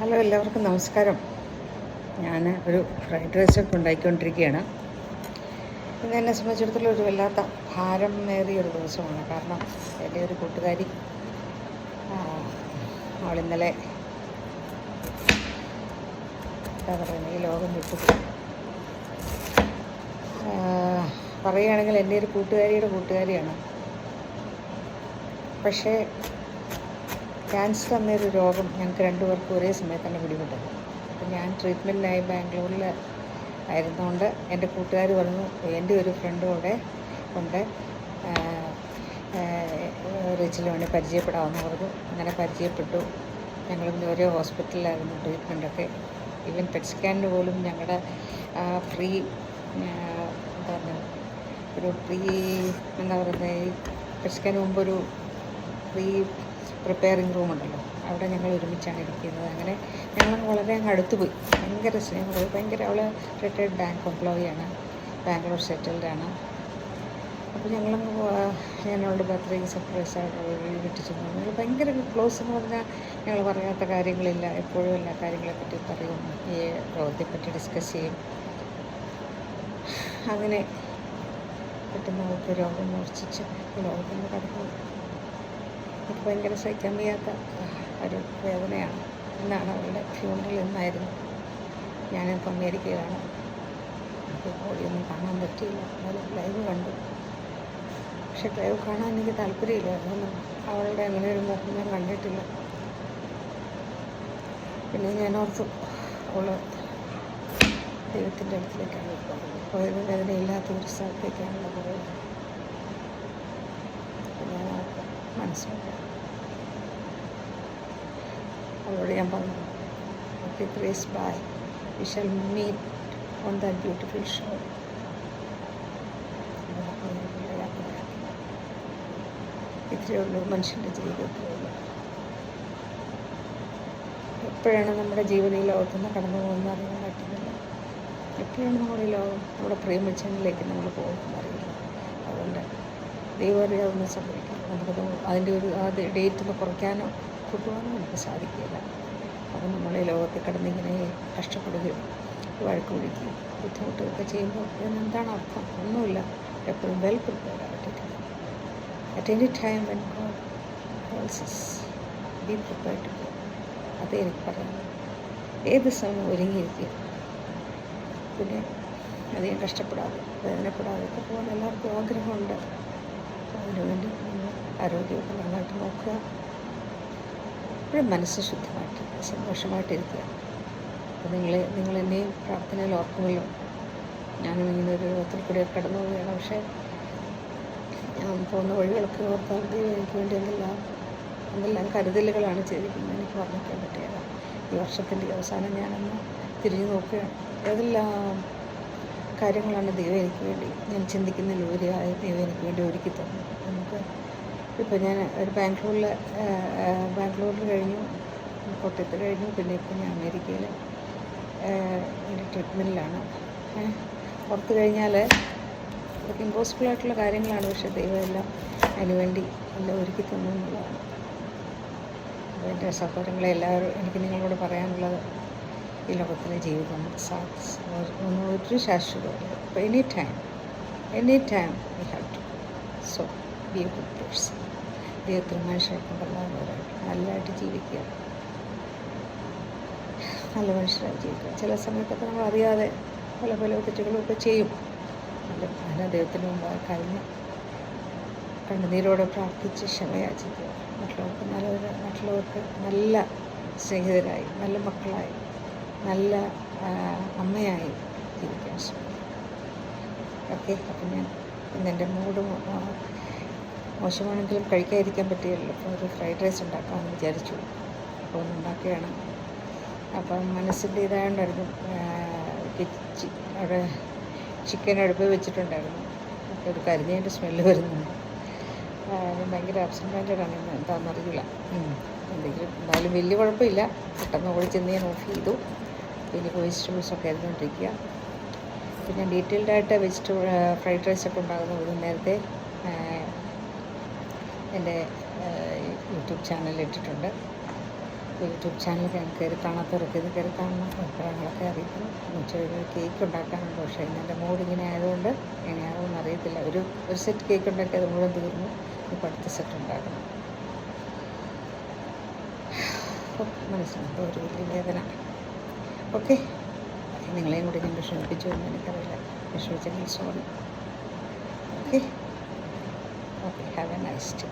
Hello, എല്ലാവർക്കും നമസ്കാരം. ഞാൻ ഒരു ഫ്രൈഡ് റൈസൊക്കെ ഉണ്ടാക്കിക്കൊണ്ടിരിക്കുകയാണ്. ഇന്ന് എന്നെ സംബന്ധിച്ചിടത്തോളം ഒരു വല്ലാത്ത ഭാരമേറിയൊരു ദിവസമാണ്. കാരണം എൻ്റെ ഒരു കൂട്ടുകാരി അവളിന്നലെ എന്താ പറയുന്നത്, ഈ ലോകം വിട്ടു. പറയുകയാണെങ്കിൽ എൻ്റെ ഒരു കൂട്ടുകാരിയുടെ കൂട്ടുകാരിയാണ്. പക്ഷേ ക്യാൻസർ എന്നൊരു രോഗം ഞങ്ങൾക്ക് രണ്ടുപേർക്കും ഒരേ സമയത്താണ് പിടിപെട്ടത്. അപ്പം ഞാൻ ട്രീറ്റ്മെൻറ്റിനായി ബാംഗ്ലൂരിൽ ആയിരുന്നുകൊണ്ട് എൻ്റെ കൂട്ടുകാർ പറഞ്ഞു എൻ്റെ ഒരു ഫ്രണ്ടും അവിടെ കൊണ്ട് റീച്ചിൽ വേണ്ടി പരിചയപ്പെടാമെന്ന് പറഞ്ഞു. അങ്ങനെ പരിചയപ്പെട്ടു. ഞങ്ങൾ ഒരേ ഹോസ്പിറ്റലിലായിരുന്നു ട്രീറ്റ്മെൻറ്റൊക്കെ. ഈവൻ പെറ്റ് സ്കാനിന് പോലും ഞങ്ങളുടെ ഫ്രീ എന്താണ് എന്താ പറയുന്നത്, ഈ പെറ്റ് സ്കാനിന് മുമ്പൊരു ഫ്രീ പ്രിപ്പയറിങ് റൂമുണ്ടല്ലോ, അവിടെ ഞങ്ങൾ ഒരുമിച്ചാണ് ഇരിക്കുന്നത്. അങ്ങനെ ഞങ്ങൾ വളരെ അങ്ങ് അടുത്ത് പോയി. ഭയങ്കര സ്നേഹം, ഭയങ്കര. അവൾ റിട്ടയർഡ് ബാങ്ക് എംപ്ലോയിയാണ്, ബാംഗ്ലൂർ സെറ്റിൽഡാണ്. അപ്പോൾ ഞങ്ങളങ്ങ് ഞങ്ങളുടെ ബർത്ത്ഡേക്ക് സർപ്രൈസായിട്ട് വീട്ടിൽ ചെന്നു. ഞങ്ങൾ ഭയങ്കര ക്ലോസ് എന്ന് പറഞ്ഞാൽ ഞങ്ങൾ പറയാത്ത കാര്യങ്ങളില്ല. എപ്പോഴും എല്ലാ കാര്യങ്ങളെപ്പറ്റി പറയും, ഈ രോഗത്തെപ്പറ്റി ഡിസ്കസ് ചെയ്യും. അങ്ങനെ പെട്ടെന്ന് അവൾക്ക് രോഗം മൂർച്ഛിച്ച് ലോകത്തിൽ നിന്ന് കടന്നു. എനിക്ക് ഭയങ്കര സഹിക്കാൻ വയ്യാത്ത ഒരു വേദനയാണ്. ഇന്നാണ് അവളുടെ ഫ്യൂണറൽ. ഇന്നായിരുന്നു. ഞാനിപ്പോൾ അമേരിക്കയിലാണ്. എനിക്ക് ബോഡിയൊന്നും കാണാൻ പറ്റിയില്ല. എന്നാലും ലൈവ് കണ്ടു. പക്ഷെ ലൈവ് കാണാൻ എനിക്ക് താല്പര്യമില്ല. അതൊന്നും അവളുടെ അങ്ങനെ ഒരു മുഖം ഞാൻ കണ്ടിട്ടില്ല. പിന്നെ ഞാൻ ഓർത്തു അവള് ദൈവത്തിൻ്റെ അടുത്തിലേക്കാണ് പോയത്. വേദനയില്ലാത്ത ഒരു സ്ഥലത്തേക്കാണല്ലോ പോയത്. ഞാൻ മനസ്സിലാക്കി. അവളോട് ഞാൻ പറഞ്ഞു, okay Grace, bye, we shall meet on that beautiful show. ഇത്രയേ ഉള്ളൂ മനുഷ്യൻ്റെ ജീവിതത്തിലുള്ള. എപ്പോഴാണ് നമ്മുടെ ജീവൻ ഈ ലോകത്തുനിന്ന് കടന്നു പോകുന്നത് അറിയാൻ പറ്റുന്നില്ല. എപ്പോഴാണ് നമ്മുടെ ഈ ലോകം നമ്മുടെ പ്രേമിച്ചതിലേക്ക് നമ്മൾ പോകുന്നത് അറിയില്ല. അതുകൊണ്ട് ദൈവം അറിയാവുന്ന സംഭവിക്കും. നമുക്കത് അതിൻ്റെ ഒരു ആ ഡേറ്റ് ഒന്ന് കുറയ്ക്കാനോ കൂട്ടുവാനോ നമുക്ക് സാധിക്കില്ല. അപ്പോൾ നമ്മൾ ഈ ലോകത്തിൽ കിടന്നിങ്ങനെ കഷ്ടപ്പെടുകയും വഴക്ക് പിടിക്കുകയും ബുദ്ധിമുട്ടുകയൊക്കെ ചെയ്യുമ്പോൾ ഇതിനെന്താണ് അർത്ഥം? ഒന്നുമില്ല. എപ്പോഴും വെൽ പ്രിപ്പയർഡ് ആയിട്ടിരിക്കും. At any time when God calls us, be prepared to go. അതേ എനിക്ക് പറയാനുള്ളൂ. ഏത് സമയം ഒരുങ്ങിയിരിക്കുക. പിന്നെ അധികം കഷ്ടപ്പെടാതെ വേദനപ്പെടാതെ ഒക്കെ പോകാൻ എല്ലാവർക്കും ആഗ്രഹമുണ്ട്. അതിനുവേണ്ടി നമ്മൾ ആരോഗ്യമൊക്കെ നന്നായിട്ട് നോക്കുക. എപ്പോഴും മനസ്സ് ശുദ്ധമായിട്ട് സന്തോഷമായിട്ടിരിക്കുക. അപ്പോൾ നിങ്ങൾ എന്നെയും പ്രാർത്ഥനയിൽ ഓർക്കുമല്ലോ. ഞാനും ഇങ്ങനെ ഒരു രോഗത്തിൽ കൂടെ കടന്നു പോവുകയാണ്. പക്ഷേ ഞാൻ പോകുന്ന വഴികളൊക്കെ ഓർത്താൽ ദൈവം എനിക്ക് വേണ്ടി എന്തെല്ലാം കരുതലുകളാണ് ചെയ്തിരിക്കുന്നത് എനിക്ക് വർണ്ണിക്കാൻ പറ്റുകയില്ല. ഈ വർഷത്തിൻ്റെ അവസാനം ഞാനൊന്ന് തിരിഞ്ഞു നോക്കുകയാണ്. ഏതെല്ലാം കാര്യങ്ങളാണ് ദൈവം എനിക്ക് വേണ്ടി, ഞാൻ ചിന്തിക്കുന്നതിലുപരിയായ ദൈവം എനിക്ക് വേണ്ടി ഒരുക്കി തന്നു. നമുക്ക് ഇപ്പോൾ ഞാൻ ഒരു ബാംഗ്ലൂരിൽ കഴിഞ്ഞു, കോട്ടയത്ത് കഴിഞ്ഞു. പിന്നെ ഇപ്പോൾ ഞാൻ അമേരിക്കയിൽ എൻ്റെ ട്രീറ്റ്മെൻറ്റിലാണ്. പുറത്ത് കഴിഞ്ഞാൽ അതൊക്കെ ഇമ്പോസിബിളായിട്ടുള്ള കാര്യങ്ങളാണ്. പക്ഷേ ദൈവം എല്ലാം അതിനുവേണ്ടി എല്ലാം ഒരുക്കി തന്നു എന്നുള്ളതാണ്. അപ്പോൾ എൻ്റെ സഹോദരങ്ങളെ എല്ലാവരും, എനിക്ക് നിങ്ങളോട് പറയാനുള്ളത്, ഈ ലോകത്തിലെ ജീവിതം ഒന്നും ഒരു ശാശ്വതമല്ല. അപ്പോൾ any time we have to so be a good person. ദൈവത്തിന് മനുഷ്യർക്കും കൊള്ളാവുന്നവരായിട്ട് നല്ലതായിട്ട് ജീവിക്കുക, നല്ല മനുഷ്യരായി ജീവിക്കുക. ചില സമയത്തൊക്കെ നമ്മൾ അറിയാതെ പല തെറ്റുകളൊക്കെ ചെയ്യും. അതിനെ ദൈവത്തിന് മുമ്പായി കഴിഞ്ഞ് കണ്ണുനീരോടെ പ്രാർത്ഥിച്ച് ക്ഷമയാചിക്കുക. മറ്റുള്ളവർക്ക് നല്ല സ്നേഹിതരായി, നല്ല മക്കളായി, നല്ല അമ്മയായി ജീവിക്കാൻ ശ്രമിക്കും. ഓക്കെ. അപ്പം ഞാൻ ഇന്നെൻ്റെ മൂഡ് മോശമാണെങ്കിലും കഴിക്കാതിരിക്കാൻ പറ്റുകയില്ലല്ലോ. അപ്പോൾ ഒരു ഫ്രൈഡ് റൈസ് ഉണ്ടാക്കാമെന്ന് വിചാരിച്ചു. അപ്പോൾ ഒന്ന് ഉണ്ടാക്കുകയാണ്. അപ്പം മനസ്സിൻ്റെ ഇതായോണ്ടായിരുന്നു. അവിടെ ചിക്കൻ അടുപ്പ് വെച്ചിട്ടുണ്ടായിരുന്നു. അപ്പോൾ ഒരു കരിഞ്ഞതിൻ്റെ സ്മെല്ല് വരുന്നുണ്ട്. ഭയങ്കര ആബ്സെൻ്റ് മൈൻഡാണ്. ഇന്ന് എന്താണെന്നറിയില്ല. എന്തായാലും വലിയ കുഴപ്പമില്ല. പെട്ടെന്ന് ഓടി ചെന്ന് ഞാൻ ഓഫ് ചെയ്തു. പിന്നെ ഇപ്പോൾ വെജിറ്റബിൾസൊക്കെ അരിഞ്ഞുകൊണ്ടിരിക്കുക. പിന്നെ ഡീറ്റെയിൽഡായിട്ട് ഫ്രൈഡ് റൈസൊക്കെ ഉണ്ടാകുന്നത് നേരത്തെ എൻ്റെ യൂട്യൂബ് ചാനലിൽ ഇട്ടിട്ടുണ്ട്. യൂട്യൂബ് ചാനൽ കയറി കാണാത്തവരൊക്കെ ഇത് കയറി കാണണം, അഭിപ്രായങ്ങളൊക്കെ അറിയിക്കണം. ഉച്ചയൊരു കേക്ക് ഉണ്ടാക്കാനുണ്ട്, പക്ഷേ ഇന്ന് എൻ്റെ മൂഡ് ഇങ്ങനെ ആയതുകൊണ്ട് എങ്ങനെയാണെന്ന് അറിയത്തില്ല. ഒരു സെറ്റ് കേക്ക് ഉണ്ടാക്കി അത് മുഴുവൻ തീർന്നു. ഇപ്പോൾ അടുത്ത സെറ്റ് ഉണ്ടാക്കണം. മനസ്സിലെന്തോ ഒരു വലിയ വേദന. ഓക്കെ, നിങ്ങളെയും കൂടി ഞാൻ വിഷമിപ്പിച്ചു എന്ന് എനിക്കറിയില്ല. വിഷമിച്ചെങ്കിൽ sorry. Okay, have a nice day.